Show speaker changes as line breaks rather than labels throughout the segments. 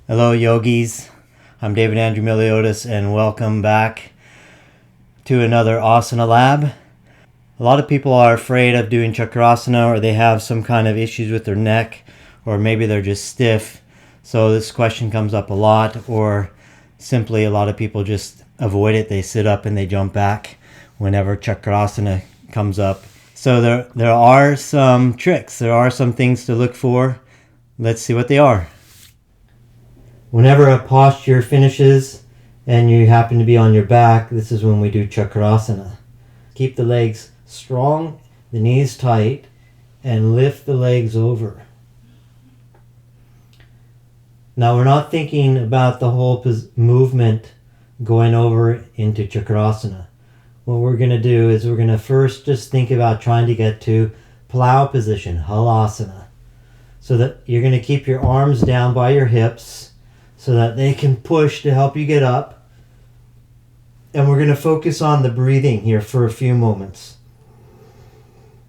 Hello yogis, I'm David Andrew Miliotis and welcome back to another asana lab. A lot of people are afraid of doing Chakrasana, or they have some kind of issues with their neck, or maybe they're just stiff. So this question comes up a lot, or simply a lot of people just avoid it. They sit up and they jump back whenever Chakrasana comes up. So there are some tricks, there are some things to look for. Let's see what they are. Whenever a posture finishes and you happen to be on your back, this is when we do Chakrasana. Keep the legs strong, the knees tight, and lift the legs over. Now we're not thinking about the whole movement going over into Chakrasana. What we're going to do is we're going to first just think about trying to get to plow position, halasana. So that you're going to keep your arms down by your hips so that they can push to help you get up. And we're going to focus on the breathing here for a few moments.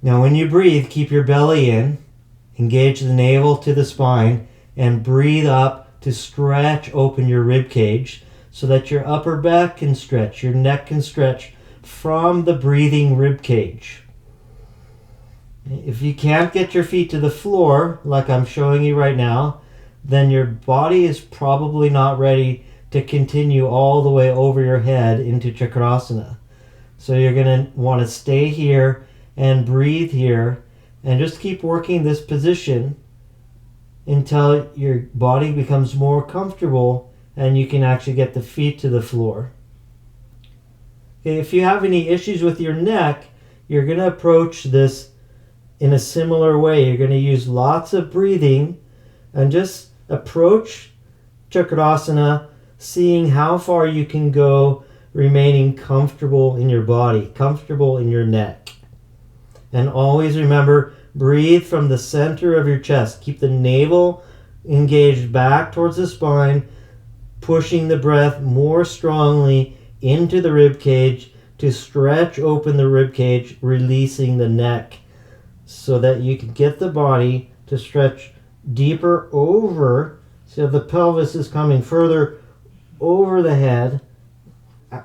Now when you breathe, keep your belly in, engage the navel to the spine, and breathe up to stretch open your rib cage so that your upper back can stretch, your neck can stretch from the breathing rib cage. If you can't get your feet to the floor, like I'm showing you right now, then your body is probably not ready to continue all the way over your head into Chakrasana. So you're going to want to stay here and breathe here and just keep working this position until your body becomes more comfortable and you can actually get the feet to the floor. Okay, if you have any issues with your neck, you're going to approach this in a similar way. You're going to use lots of breathing and just approach Chakrasana, seeing how far you can go, remaining comfortable in your body, comfortable in your neck. And always remember, breathe from the center of your chest. Keep the navel engaged back towards the spine, pushing the breath more strongly into the rib cage to stretch open the rib cage, releasing the neck so that you can get the body to stretch deeper over, so the pelvis is coming further over the head.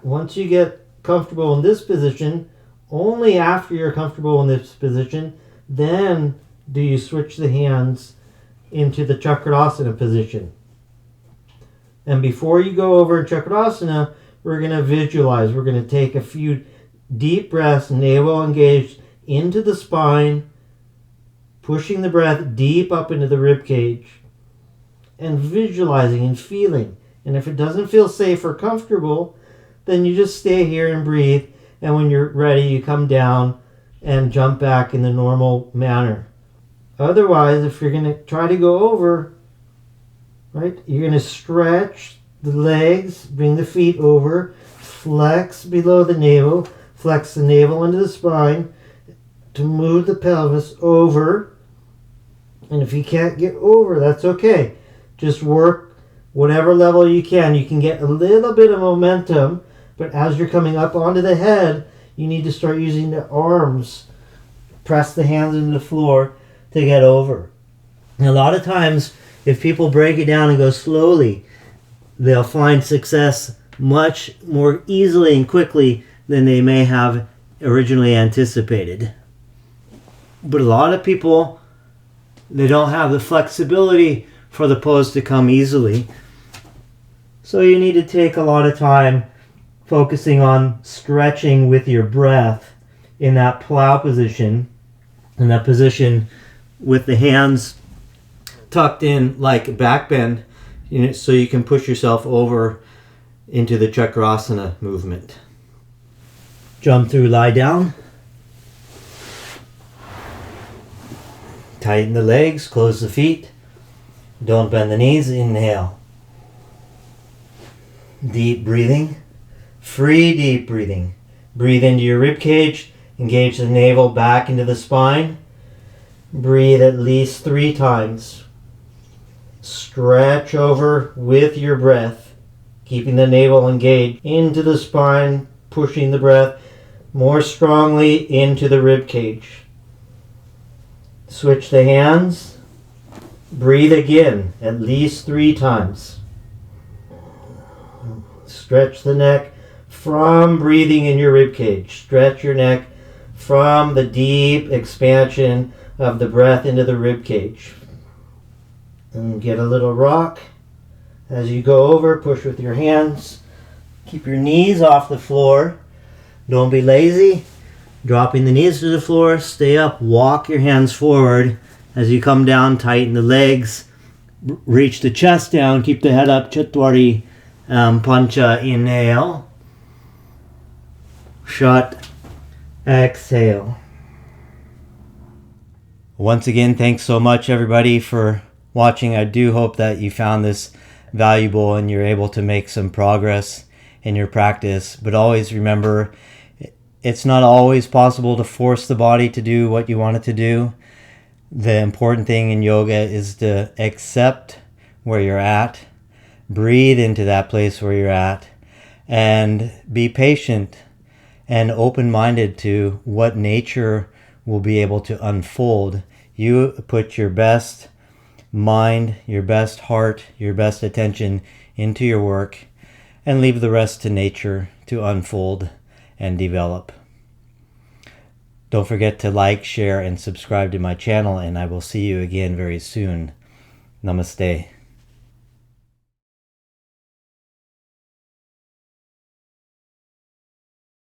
Once you get comfortable in this position, only after you're comfortable in this position, then do you switch the hands into the Chakrasana position. And before you go over in Chakrasana, we're going to visualize. We're going to take a few deep breaths, navel engaged into the spine, pushing the breath deep up into the rib cage, and visualizing and feeling. And if it doesn't feel safe or comfortable, then you just stay here and breathe. And when you're ready, you come down and jump back in the normal manner. Otherwise, if you're going to try to go over, right, you're going to stretch the legs, bring the feet over, flex below the navel, flex the navel into the spine to move the pelvis over. And if you can't get over, that's okay. Just work whatever level you can. You can get a little bit of momentum, but as you're coming up onto the head, you need to start using the arms. Press the hands into the floor to get over. And a lot of times, if people break it down and go slowly, they'll find success much more easily and quickly than they may have originally anticipated. But a lot of people, they don't have the flexibility for the pose to come easily. So you need to take a lot of time focusing on stretching with your breath in that plow position, in that position with the hands tucked in like back bend, so you can push yourself over into the Chakrasana movement. Jump through, lie down. Tighten the legs, close the feet. Don't bend the knees, inhale. Deep breathing. Free deep breathing. Breathe into your rib cage. Engage the navel back into the spine. Breathe at least 3 times. Stretch over with your breath, keeping the navel engaged into the spine, pushing the breath more strongly into the rib cage. Switch the hands. Breathe again, at least 3 times. Stretch the neck from breathing in your rib cage. Stretch your neck from the deep expansion of the breath into the rib cage. And get a little rock. As you go over, push with your hands. Keep your knees off the floor. Don't be lazy. Dropping the knees to the floor. Stay up. Walk your hands forward. As you come down, tighten the legs. Reach the chest down. Keep the head up. Chatwari Pancha. Inhale. Shut. Exhale. Once again, thanks so much everybody for watching. I do hope that you found this valuable and you're able to make some progress in your practice. But always remember, it's not always possible to force the body to do what you want it to do. The important thing in yoga is to accept where you're at, breathe into that place where you're at, and be patient and open-minded to what nature will be able to unfold. You put your best mind, your best heart, your best attention into your work, and leave the rest to nature to unfold and develop. Don't forget to like, share, and subscribe to my channel, and I will see you again very soon. Namaste.